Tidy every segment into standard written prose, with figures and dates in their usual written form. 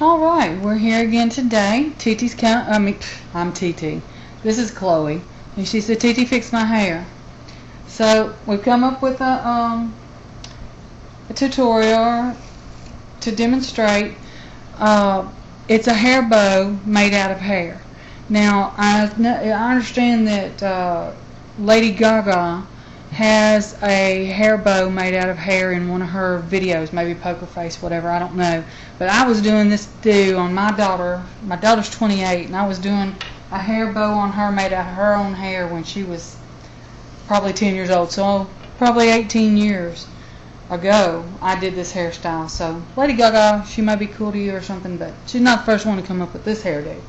Alright, we're here again today. I'm TT. This is Chloe. And she said, TT, fix my hair. So, we've come up with a tutorial to demonstrate. It's a hair bow made out of hair. Now, I understand that Lady Gaga has a hair bow made out of hair in one of her videos, maybe Poker Face, whatever, I don't know. But I was doing this on my daughter. My daughter's 28, and I was doing a hair bow on her made out of her own hair when she was probably 10 years old. So probably 18 years ago I did this hairstyle. So Lady Gaga, she might be cool to you or something, but she's not the first one to come up with this hairdo.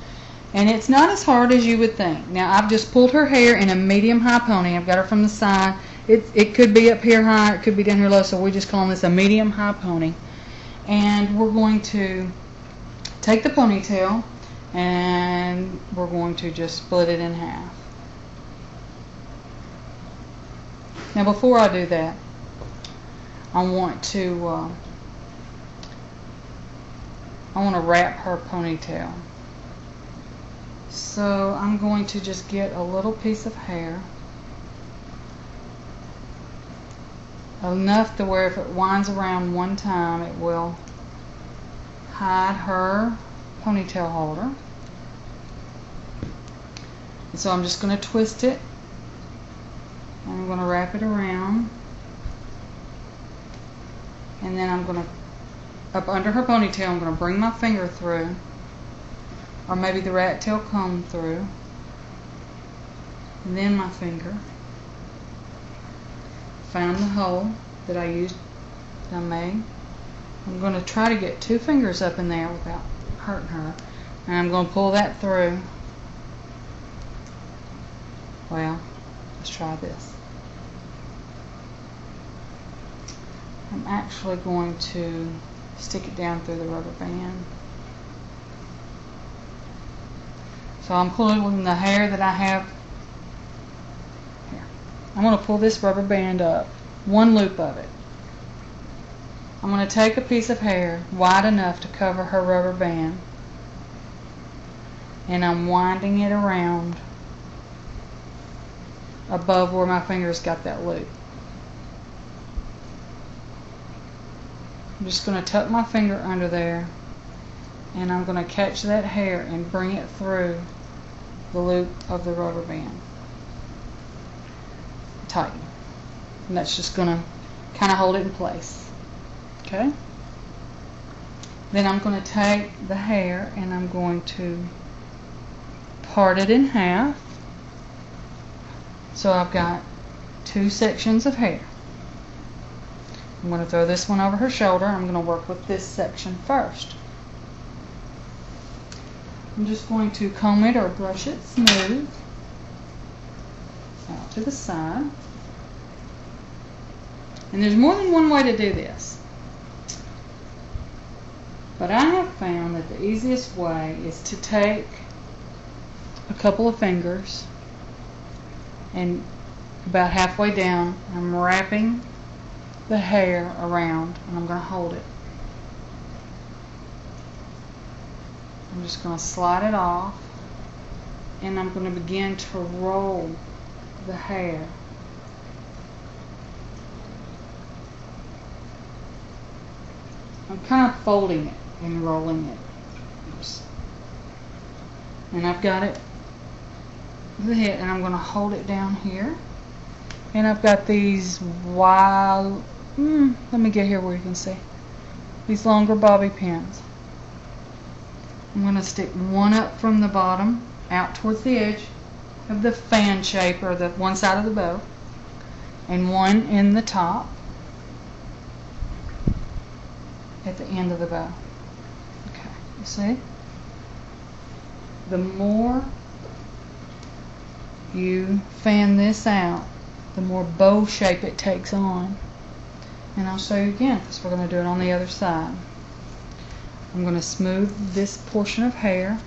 And it's not as hard as you would think. Now, I've just pulled her hair in a medium high pony. I've got her from the side. It could be up here high, it could be down here low, so we're just calling this a medium high pony. And we're going to take the ponytail and we're going to just split it in half. Now, before I do that, I want to wrap her ponytail. So I'm going to just get a little piece of hair, enough to where if it winds around one time it will hide her ponytail holder. And so I'm just going to twist it, and I'm going to wrap it around, and then I'm going to, up under her ponytail, I'm going to bring my finger through, or maybe the rat tail comb through, and then my finger. Found the hole that I made. I'm going to try to get 2 fingers up in there without hurting her, and I'm going to pull that through. Well, let's try this. I'm actually going to stick it down through the rubber band. So I'm pulling the hair that I have here. I'm going to pull this rubber band up, one loop of it. I'm going to take a piece of hair wide enough to cover her rubber band, and I'm winding it around above where my fingers got that loop. I'm just going to tuck my finger under there, and I'm going to catch that hair and bring it through the loop of the rubber band. Tighten. And that's just going to kind of hold it in place. Okay? Then I'm going to take the hair and I'm going to part it in half. So I've got 2 sections of hair. I'm going to throw this one over her shoulder. I'm going to work with this section first. I'm just going to comb it or brush it smooth out to the side. And there's more than one way to do this, but I have found that the easiest way is to take a couple of fingers and about halfway down I'm wrapping the hair around, and I'm going to hold it. I'm just going to slide it off, and I'm going to begin to roll the hair. I'm kind of folding it and rolling it. Oops. And I've got it the head, and I'm going to hold it down here. And I've got these wild, let me get here where you can see, these longer bobby pins. I'm going to stick one up from the bottom out towards the edge of the fan shape, or the one side of the bow, and one in the top at the end of the bow. Okay, you see? The more you fan this out, the more bow shape it takes on. And I'll show you again, because we're going to do it on the other side. I'm going to smooth this portion of hair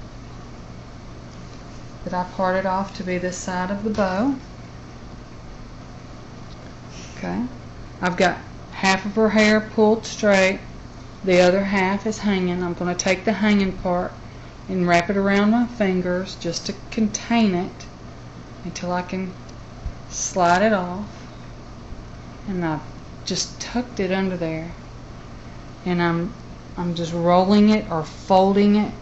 that I parted off to be this side of the bow. Okay, I've got half of her hair pulled straight, The other half is hanging. I'm going to take the hanging part and wrap it around my fingers just to contain it until I can slide it off. And I've just tucked it under there. And I'm just rolling it or folding it.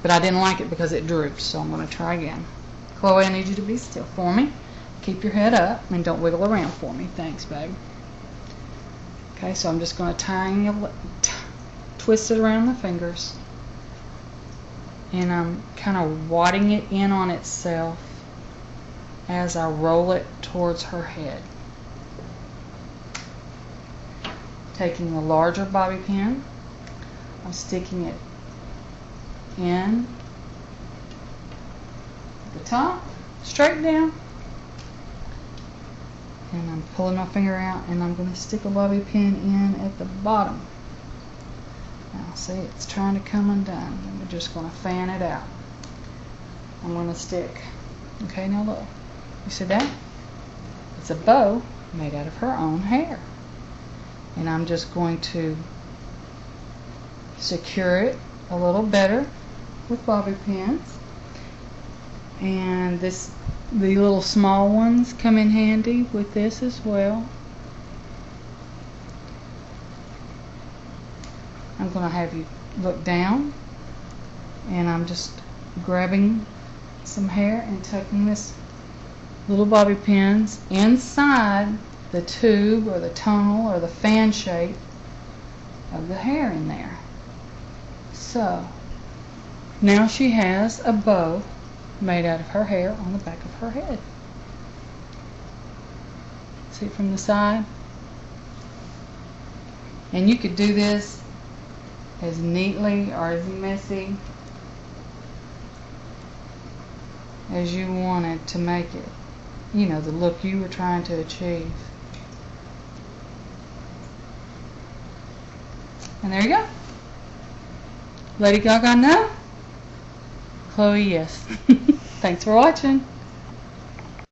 But I didn't like it because it drooped, so I'm going to try again. Chloe, I need you to be still for me. Keep your head up and don't wiggle around for me. Thanks, babe. Okay, so I'm just going to twist it around the fingers. And I'm kind of wadding it in on itself as I roll it towards her head. Taking the larger bobby pin, I'm sticking it in at the top, straight down, and I'm pulling my finger out and I'm going to stick a bobby pin in at the bottom. Now see, it's trying to come undone, and we're just going to fan it out. I'm going to stick, okay, now look, you see that? It's a bow made out of her own hair. And I'm just going to secure it a little better with bobby pins. And the little small ones come in handy with this as well. I'm going to have you look down, and I'm just grabbing some hair and tucking this little bobby pins inside the tube or the tunnel or the fan shape of the hair in there. So now she has a bow made out of her hair on the back of her head. See from the side? And you could do this as neatly or as messy as you wanted to make it, you know, the look you were trying to achieve. And there you go. Lady Gaga, no? Chloe, yes. Thanks for watching.